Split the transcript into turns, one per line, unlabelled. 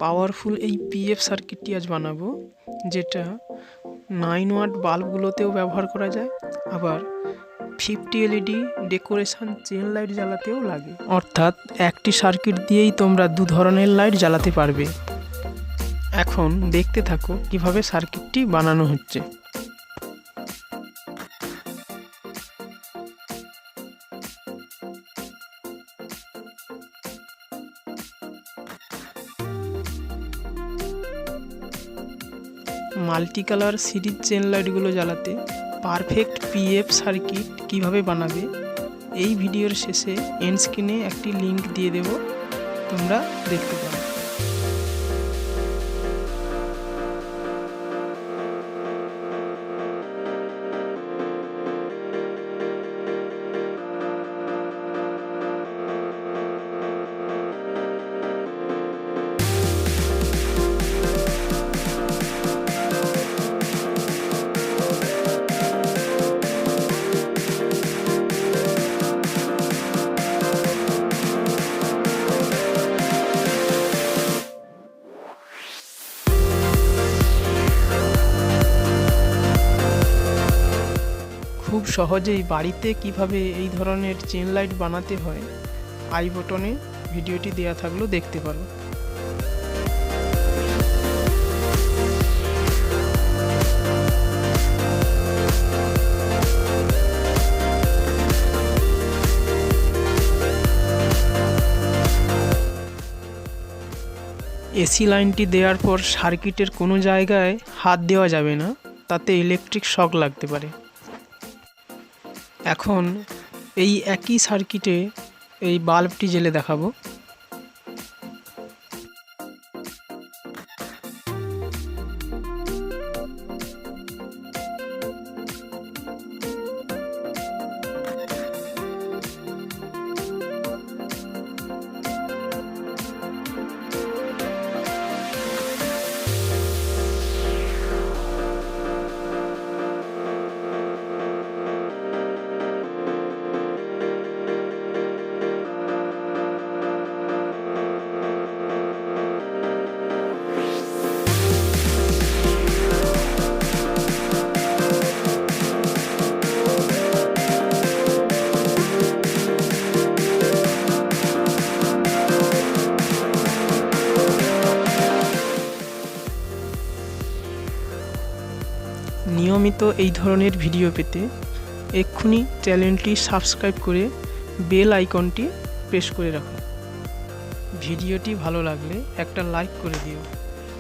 Powerful এই PF সার্কিটটি আজ বানাবো, যেটা 9 ওয়াট বাল্বগুলোতেও ব্যবহার করা যায়, আবার 50 এলইডি ডেকোরেশন চেন লাইট জ্বালাতেও লাগে। অর্থাৎ একটি সার্কিট দিয়েই তোমরা দু ধরনের লাইট জ্বালাতে পারবে। এখন দেখতে থাকো কিভাবে সার্কিটটি বানানো হচ্ছে। মাল্টি কালার সিরিজ চেন লাইটগুলো জ্বালাতে পারফেক্ট পিএফ সার্কিট কিভাবে বানাবে, এই ভিডিওর শেষে এন্ড স্ক্রিনে একটি লিংক দিয়ে দেব, তোমরা দেখতে পারো। খুব সহজেই বাড়িতে কিভাবে এই ধরনের চেন লাইট বানাতে হয়, আই বটনে ভিডিওটি দেওয়া থাকলেও দেখতে পারো। এসি লাইনটি দেওয়ার পর সার্কিটের কোনো জায়গায় হাত দেওয়া যাবে না, তাতে ইলেকট্রিক শক লাগতে পারে। এখন এই একই সার্কিটে এই বাল্বটি জ্বেলে দেখাবো। নিয়মিত এই ধরনের ভিডিও পেতে এক্ষুনি চ্যানেলটি সাবস্ক্রাইব করে বেল আইকনটি প্রেস করে রাখুন। ভিডিওটি ভালো লাগলে একটা লাইক করে দিও।